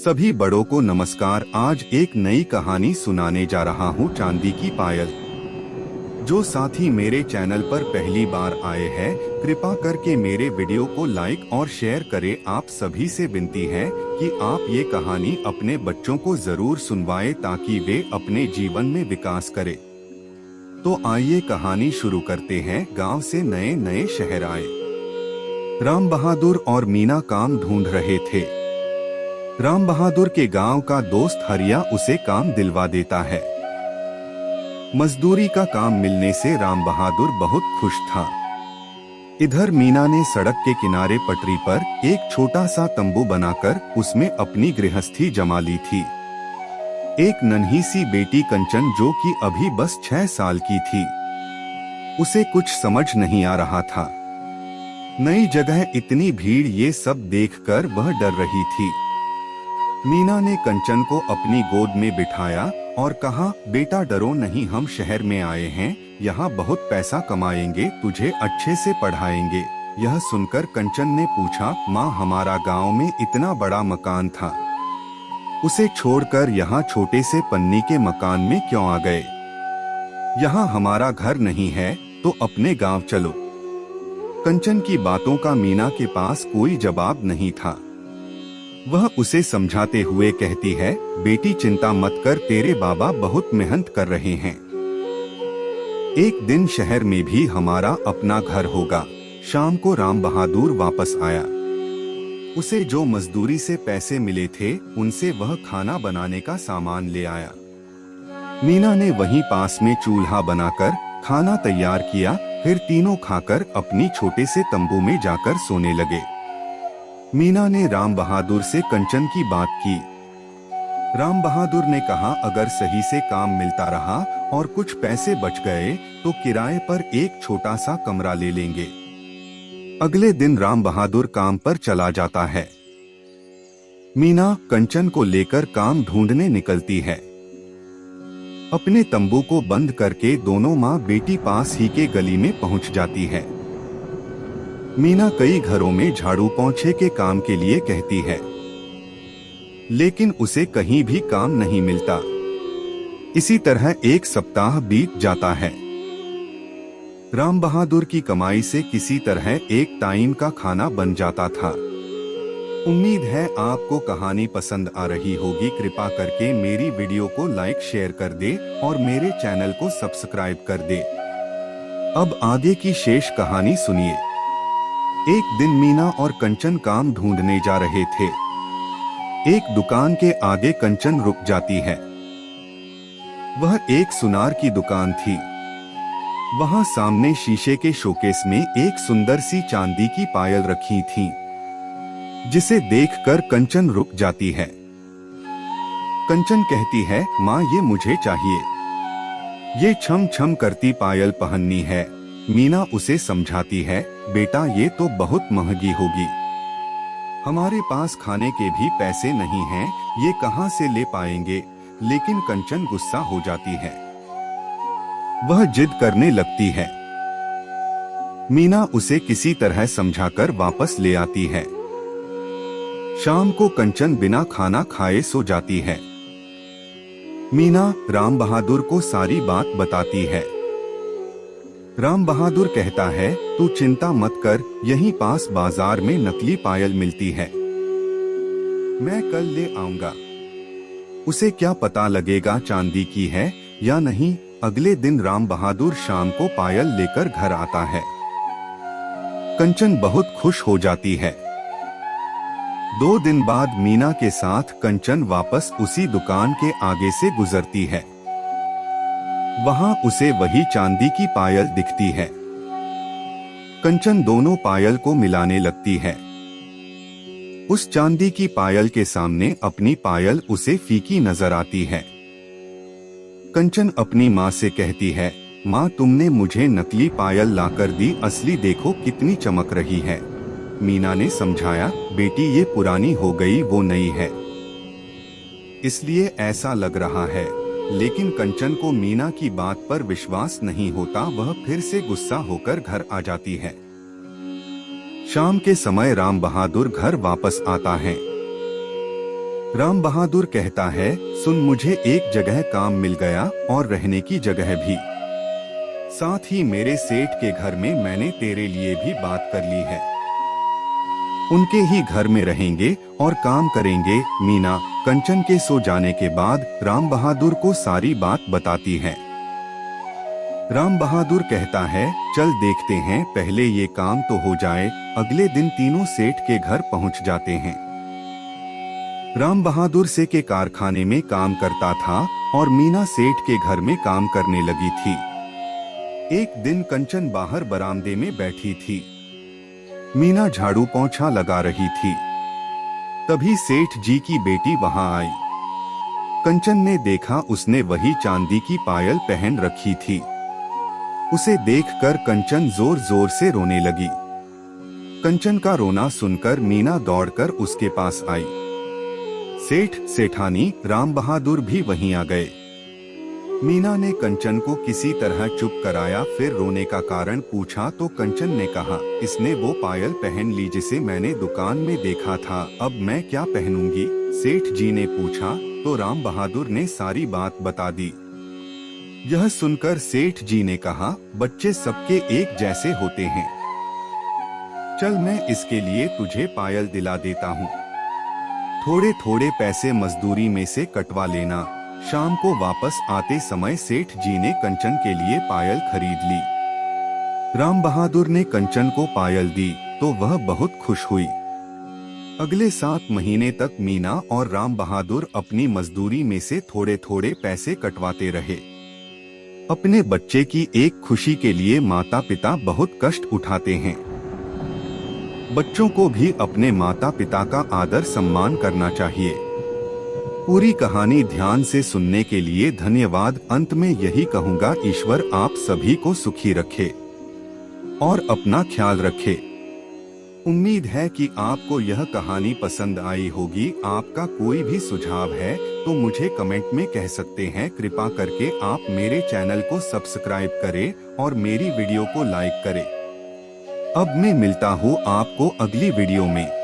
सभी बड़ों को नमस्कार। आज एक नई कहानी सुनाने जा रहा हूँ, चांदी की पायल। जो साथी मेरे चैनल पर पहली बार आए हैं, कृपा करके मेरे वीडियो को लाइक और शेयर करें। आप सभी से विनती है कि आप ये कहानी अपने बच्चों को जरूर सुनवाएं ताकि वे अपने जीवन में विकास करें। तो आइए कहानी शुरू करते हैं। गांव से नए नए शहर आए। राम बहादुर और मीना काम ढूंढ रहे थे। राम बहादुर के गांव का दोस्त हरिया उसे काम दिलवा देता है। मजदूरी का काम मिलने से राम बहादुर बहुत खुश था। इधर मीना ने सड़क के किनारे पटरी पर एक छोटा सा तंबू बनाकर उसमें अपनी गृहस्थी जमा ली थी। एक नन्ही सी बेटी कंचन, जो कि अभी बस 6 साल की थी, उसे कुछ समझ नहीं आ रहा था। नई जगह, इतनी भीड़, ये सब देखकर वह डर रही थी। मीना ने कंचन को अपनी गोद में बिठाया और कहा, बेटा डरो नहीं, हम शहर में आए हैं, यहाँ बहुत पैसा कमाएंगे, तुझे अच्छे से पढ़ाएंगे। यह सुनकर कंचन ने पूछा, माँ हमारा गांव में इतना बड़ा मकान था, उसे छोड़कर यहाँ छोटे से पन्नी के मकान में क्यों आ गए? यहाँ हमारा घर नहीं है तो अपने गांव चलो। कंचन की बातों का मीना के पास कोई जवाब नहीं था। वह उसे समझाते हुए कहती है, बेटी चिंता मत कर, तेरे बाबा बहुत मेहनत कर रहे हैं। एक दिन शहर में भी हमारा अपना घर होगा। शाम को राम बहादुर वापस आया। उसे जो मजदूरी से पैसे मिले थे, उनसे वह खाना बनाने का सामान ले आया। मीना ने वहीं पास में चूल्हा बनाकर खाना तैयार किया। फिर तीनों खाकर अपनी छोटे से तंबू में जाकर सोने लगे। मीना ने राम बहादुर से कंचन की बात की। राम बहादुर ने कहा, अगर सही से काम मिलता रहा और कुछ पैसे बच गए तो किराए पर एक छोटा सा कमरा ले लेंगे। अगले दिन राम बहादुर काम पर चला जाता है। मीना कंचन को लेकर काम ढूंढने निकलती है। अपने तंबू को बंद करके दोनों माँ बेटी पास ही के गली में पहुंच जाती है। मीना कई घरों में झाड़ू पोंछे के काम के लिए कहती है, लेकिन उसे कहीं भी काम नहीं मिलता। इसी तरह एक सप्ताह बीत जाता है। राम बहादुर की कमाई से किसी तरह एक टाइम का खाना बन जाता था। उम्मीद है आपको कहानी पसंद आ रही होगी। कृपा करके मेरी वीडियो को लाइक शेयर कर दे और मेरे चैनल को सब्सक्राइब कर दे। अब आगे की शेष कहानी सुनिए। एक दिन मीना और कंचन काम ढूंढने जा रहे थे। एक दुकान के आगे कंचन रुक जाती है। वह एक सुनार की दुकान थी। वहां सामने शीशे के शोकेस में एक सुंदर सी चांदी की पायल रखी थी, जिसे देखकर कंचन रुक जाती है। कंचन कहती है, माँ ये मुझे चाहिए, ये छम छम करती पायल पहननी है। मीना उसे समझाती है, बेटा ये तो बहुत महंगी होगी, हमारे पास खाने के भी पैसे नहीं हैं, ये कहाँ से ले पाएंगे। लेकिन कंचन गुस्सा हो जाती है। वह जिद करने लगती है। मीना उसे किसी तरह समझाकर वापस ले आती है। शाम को कंचन बिना खाना खाए सो जाती है। मीना राम बहादुर को सारी बात बताती है। राम बहादुर कहता है, तू चिंता मत कर, यहीं पास बाजार में नकली पायल मिलती है, मैं कल ले आऊंगा। उसे क्या पता लगेगा चांदी की है या नहीं। अगले दिन राम बहादुर शाम को पायल लेकर घर आता है। कंचन बहुत खुश हो जाती है। 2 दिन बाद मीना के साथ कंचन वापस उसी दुकान के आगे से गुजरती है। वहां उसे वही चांदी की पायल दिखती है। कंचन दोनों पायल को मिलाने लगती है। उस चांदी की पायल के सामने अपनी पायल उसे फीकी नजर आती है। कंचन अपनी माँ से कहती है, माँ तुमने मुझे नकली पायल लाकर दी, असली देखो कितनी चमक रही है। मीना ने समझाया, बेटी ये पुरानी हो गई, वो नई है, इसलिए ऐसा लग रहा है। लेकिन कंचन को मीना की बात पर विश्वास नहीं होता। वह फिर से गुस्सा होकर घर आ जाती है। शाम के समय राम बहादुर घर वापस आता है। राम बहादुर कहता है, सुन, मुझे एक जगह काम मिल गया और रहने की जगह भी। साथ ही मेरे सेठ के घर में मैंने तेरे लिए भी बात कर ली है। उनके ही घर में रहेंगे और काम करेंगे। मीना कंचन के सो जाने के बाद राम बहादुर को सारी बात बताती है। राम बहादुर कहता है, चल देखते हैं, पहले ये काम तो हो जाए। अगले दिन तीनों सेठ के घर पहुंच जाते हैं। राम बहादुर से के कारखाने में काम करता था और मीना सेठ के घर में काम करने लगी थी। एक दिन कंचन बाहर बरामदे में बैठी थी। मीना झाड़ू पोंछा लगा रही थी। तभी सेठ जी की बेटी वहां आई। कंचन ने देखा, उसने वही चांदी की पायल पहन रखी थी। उसे देखकर कंचन जोर जोर से रोने लगी। कंचन का रोना सुनकर मीना दौड़कर उसके पास आई। सेठ, सेठानी, राम बहादुर भी वहीं आ गए। मीना ने कंचन को किसी तरह चुप कराया, फिर रोने का कारण पूछा तो कंचन ने कहा, इसने वो पायल पहन ली जिसे मैंने दुकान में देखा था, अब मैं क्या पहनूंगी? सेठ जी ने पूछा तो राम बहादुर ने सारी बात बता दी। यह सुनकर सेठ जी ने कहा, बच्चे सबके एक जैसे होते हैं, चल मैं इसके लिए तुझे पायल दिला देता हूँ। थोड़े थोड़े पैसे मजदूरी में से कटवा लेना। शाम को वापस आते समय सेठ जी ने कंचन के लिए पायल खरीद ली। राम बहादुर ने कंचन को पायल दी तो वह बहुत खुश हुई। अगले 7 महीने तक मीना और राम बहादुर अपनी मजदूरी में से थोड़े थोड़े पैसे कटवाते रहे। अपने बच्चे की एक खुशी के लिए माता पिता बहुत कष्ट उठाते हैं। बच्चों को भी अपने माता पिता का आदर सम्मान करना चाहिए। पूरी कहानी ध्यान से सुनने के लिए धन्यवाद। अंत में यही कहूँगा, ईश्वर आप सभी को सुखी रखे और अपना ख्याल रखे। उम्मीद है कि आपको यह कहानी पसंद आई होगी। आपका कोई भी सुझाव है तो मुझे कमेंट में कह सकते हैं। कृपा करके आप मेरे चैनल को सब्सक्राइब करें और मेरी वीडियो को लाइक करें। अब मैं मिलता हूँ आपको अगली वीडियो में।